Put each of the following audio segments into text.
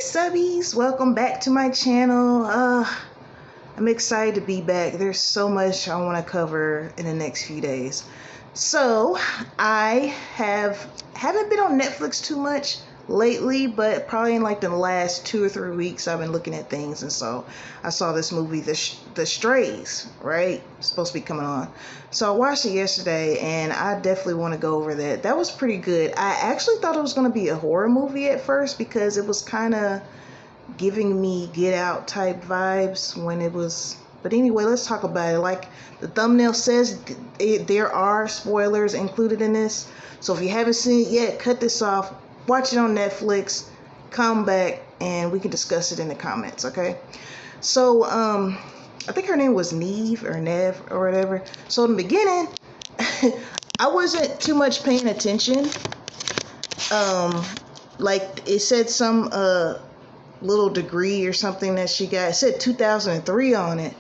subbies, welcome back to my channel. I'm excited to be back. There's so much I want to cover in the next few days. So I haven't been on Netflix too much lately, but probably in like the last 2 or 3 weeks I've been looking at things, and so I saw this movie, The Strays, right? It's supposed to be coming on. So I watched it yesterday, and I definitely want to go over that. That was pretty good. I actually thought it was going to be a horror movie at first because it was kind of giving me Get Out type vibes when it was. But anyway, let's talk about it. Like the thumbnail says, there are spoilers included in this. So if you haven't seen it yet, cut this off, watch it on Netflix, come back, and we can discuss it in the comments, okay? So, I think her name was Neve or Nev or whatever. So in the beginning, I wasn't too much paying attention. Like it said some little degree or something that she got. It said 2003 on it.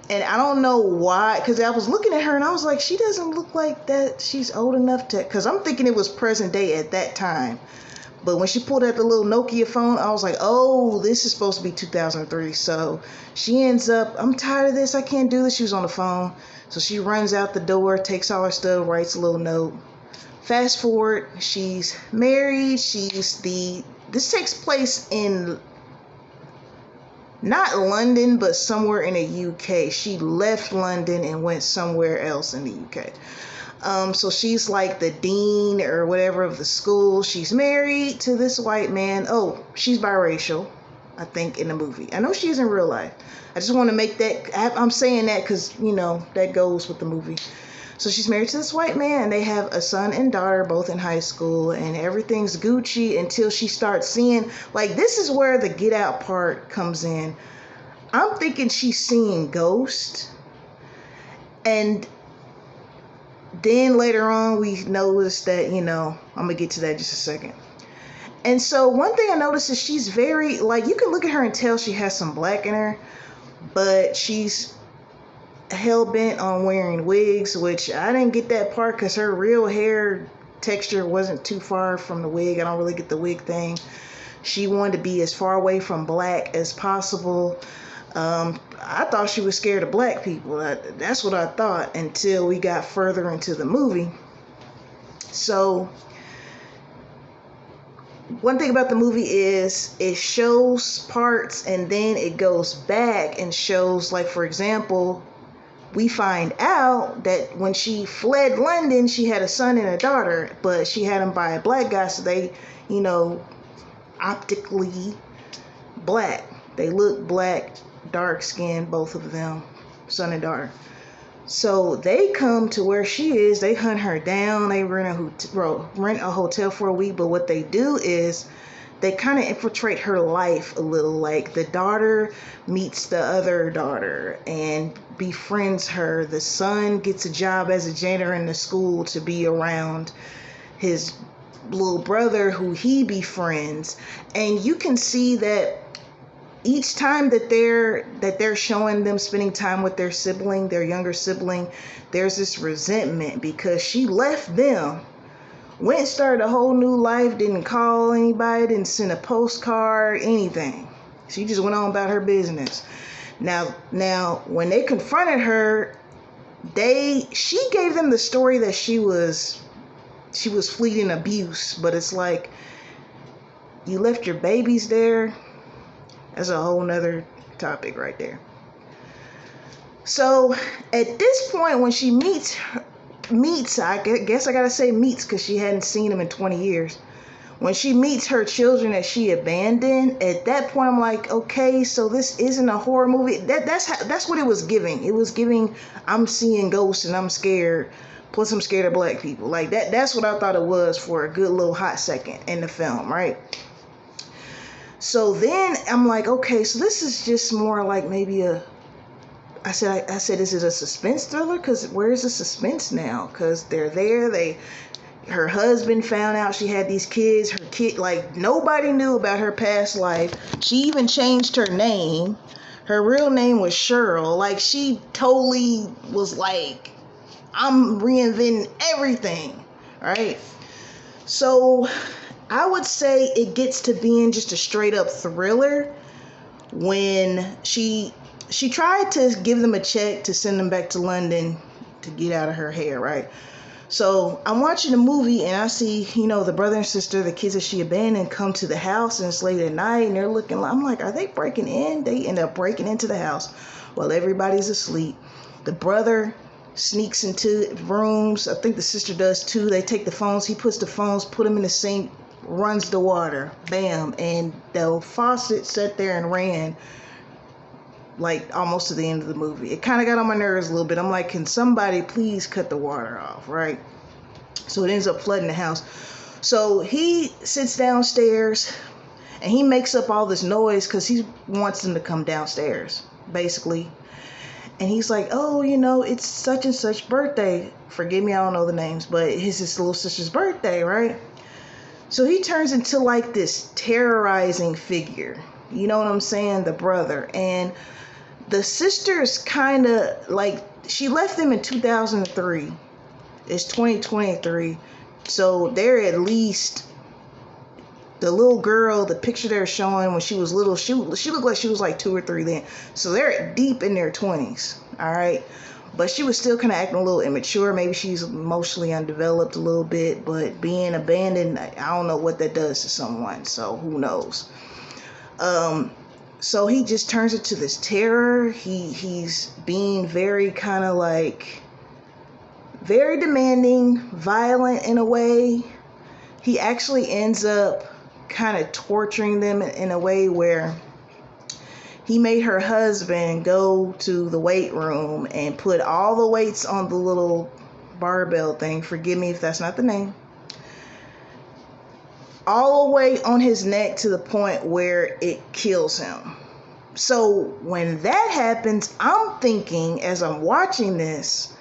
And I don't know why, because I was looking at her and I was like, she doesn't look like that she's old enough to, because I'm thinking it was present day at that time. But when she pulled out the little Nokia phone, I was like, oh, this is supposed to be 2003. So she ends up, I'm tired of this, I can't do this. She was on the phone. So she runs out the door, takes all her stuff, writes a little note. Fast forward, she's married. This takes place in not London, but somewhere in the UK. She left London and went somewhere else in the UK. So she's like the dean or whatever of the school. She's married to this white man. Oh, she's biracial, I think, in the movie. I know she is in real life. I just want to make that, I'm saying that because, you know, that goes with the movie. So she's married to this white man, and they have a son and daughter, both in high school, and everything's Gucci until she starts seeing, like, this is where the Get Out part comes in. I'm thinking she's seeing ghosts, and then later on we noticed that, you know, I'm gonna get to that in just a second. And so one thing I noticed is she's very, like, you can look at her and tell she has some black in her, but she's hell-bent on wearing wigs, which I didn't get that part because her real hair texture wasn't too far from the wig. I don't really get the wig thing. She wanted to be as far away from black as possible. I thought she was scared of black people. That's what I thought until we got further into the movie. So one thing about the movie is it shows parts and then it goes back and shows, like, for example, we find out that when she fled London, she had a son and a daughter, but she had them by a black guy, so they, you know, optically black. They look black, dark skinned, both of them, son and daughter. So they come to where she is, they hunt her down, they rent a hotel for a week, but what they do is they kind of infiltrate her life a little. Like the daughter meets the other daughter and befriends her. The son gets a job as a janitor in the school to be around his little brother who he befriends. And you can see that each time that they're showing them spending time with their sibling, their younger sibling, there's this resentment because she left them, went and started a whole new life, didn't call anybody, didn't send a postcard, anything. She just went on about her business. Now when they confronted her, she gave them the story that she was fleeing abuse, but it's like, you left your babies there. That's a whole nother topic right there. So at this point, when she meets, I guess I gotta say meets because she hadn't seen them in 20 years. When she meets her children that she abandoned, at that point I'm like, okay, so this isn't a horror movie. That's what it was giving. It was giving, I'm seeing ghosts and I'm scared. Plus I'm scared of black people. Like that's what I thought it was for a good little hot second in the film, right? So then I'm like, okay, so this is just more like maybe I said, is it a suspense thriller? Because where's the suspense now? Because they're there. Her husband found out she had these kids. Her kid, like, nobody knew about her past life. She even changed her name. Her real name was Cheryl. Like, she totally was like, I'm reinventing everything, right? So I would say it gets to being just a straight up thriller when she tried to give them a check to send them back to London to get out of her hair, right? So I'm watching the movie and I see, the brother and sister, the kids that she abandoned, come to the house and it's late at night and they're looking like, I'm like, are they breaking in? They end up breaking into the house while everybody's asleep. The brother sneaks into rooms. I think the sister does too. They take the phones. He puts the phones, put them in the sink, runs the water. Bam. And the faucet sat there and ran like almost to the end of the movie. It kind of got on my nerves a little bit. I'm like, can somebody please cut the water off, right? So it ends up flooding the house. So he sits downstairs and he makes up all this noise because he wants them to come downstairs, basically. And he's like, oh, it's such and such birthday. Forgive me, I don't know the names, but it's his little sister's birthday, right? So he turns into like this terrorizing figure. You know what I'm saying? The brother. And the sister's kind of like, she left them in 2003. It's 2023. So they're at least, the little girl, the picture they're showing when she was little, she looked like she was like 2 or 3 then. So they're deep in their 20s. All right. But she was still kind of acting a little immature. Maybe she's emotionally undeveloped a little bit. But being abandoned, I don't know what that does to someone. So who knows? So he just turns into this terror. He's being very kind of like very demanding, violent in a way. He actually ends up kind of torturing them in a way where he made her husband go to the weight room and put all the weights on the little barbell thing. Forgive me if that's not the name. All the way on his neck to the point where it kills him. So when that happens, I'm thinking as I'm watching this,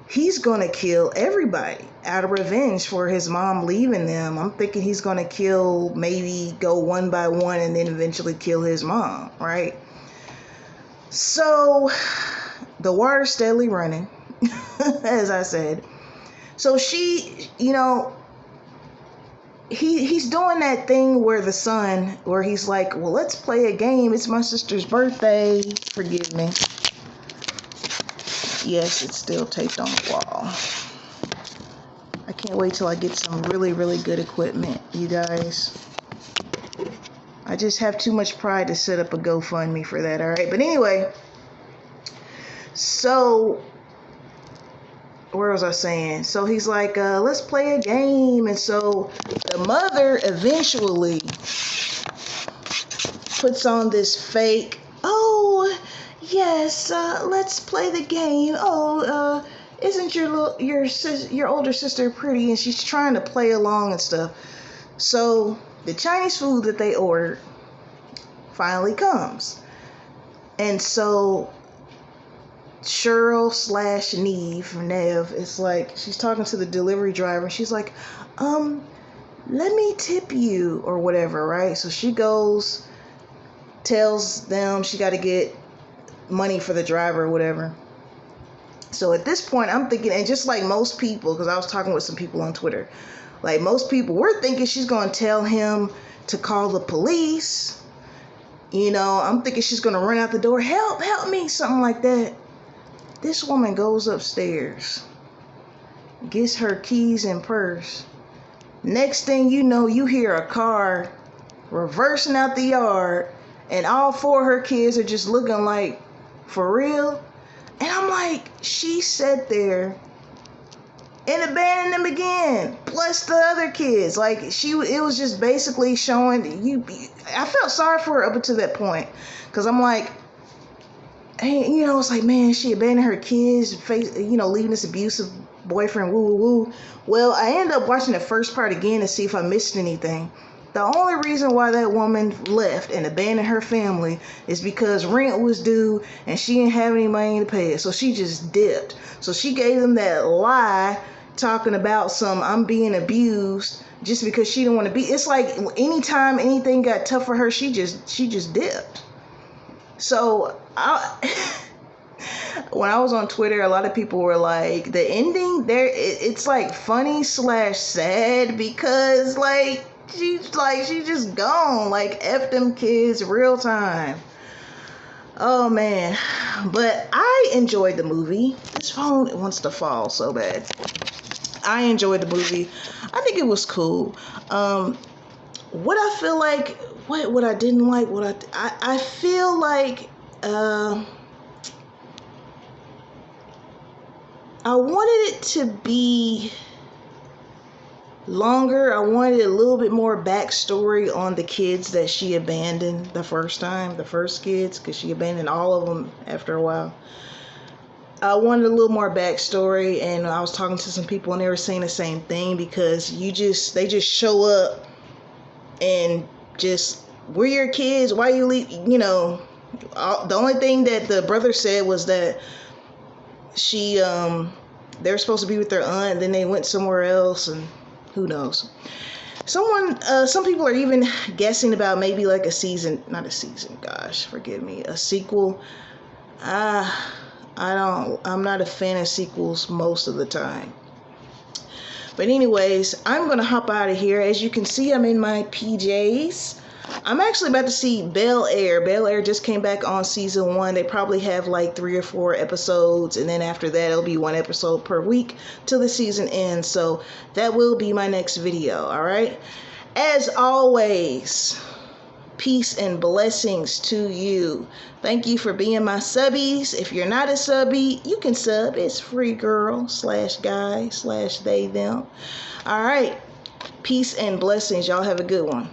he's going to kill everybody out of revenge for his mom leaving them. I'm thinking he's going to kill, maybe go one by one and then eventually kill his mom, right? So the water's steadily running, as I said. So she, he's doing that thing where the son, where he's like, well, let's play a game. It's my sister's birthday. Forgive me. Yes, it's still taped on the wall. I can't wait till I get some really, really good equipment, you guys. I just have too much pride to set up a GoFundMe for that, all right? But anyway, so where was I saying? So he's like, let's play a game. And so the mother eventually puts on this fake, oh, yes, let's play the game. Oh, isn't your older sister pretty? And she's trying to play along and stuff. So the Chinese food that they ordered finally comes. And so Cheryl / Neve, it's like she's talking to the delivery driver and she's like, let me tip you or whatever, right? So she goes, tells them she got to get money for the driver or whatever. So at this point I'm thinking, and just like most people, because I was talking with some people on Twitter, like most people, we're thinking she's going to tell him to call the police. I'm thinking she's going to run out the door, help me, something like that. This woman goes upstairs, gets her keys and purse. Next thing you know, you hear a car reversing out the yard, and all 4 of her kids are just looking like, for real? And I'm like, she sat there and abandoned them again, plus the other kids. Like, it was just basically showing you. I felt sorry for her up until that point, because I'm like, hey, it's like, man, she abandoned her kids, leaving this abusive boyfriend, woo, woo, woo. Well, I ended up watching the first part again to see if I missed anything. The only reason why that woman left and abandoned her family is because rent was due and she didn't have any money to pay it. So she just dipped. So she gave them that lie talking about I'm being abused just because she didn't want to be. It's like anytime anything got tough for her, she just dipped. So when I was on Twitter, a lot of people were like, the ending there, it's like funny / sad, because like She just gone. Like, F them kids, real time. Oh man. But I enjoyed the movie. This phone wants to fall so bad. I enjoyed the movie. I think it was cool. What I feel like, what I didn't like, I feel like I wanted it to be longer. I wanted a little bit more backstory on the kids that she abandoned the first time, the first kids, because she abandoned all of them after a while. I wanted a little more backstory, and I was talking to some people and they were saying the same thing, because they just show up and just, we're your kids, why you leave, the only thing that the brother said was that they were supposed to be with their aunt, and then they went somewhere else, and who knows. Some people are even guessing about maybe like a sequel. I'm not a fan of sequels most of the time. But anyways, I'm going to hop out of here. As you can see, I'm in my PJs. I'm actually about to see Bel Air. Bel Air just came back on season 1. They probably have like 3 or 4 episodes. And then after that, it'll be 1 episode per week till the season ends. So that will be my next video. All right. As always, peace and blessings to you. Thank you for being my subbies. If you're not a subby, you can sub. It's free, girl/guy/they them. All right. Peace and blessings. Y'all have a good one.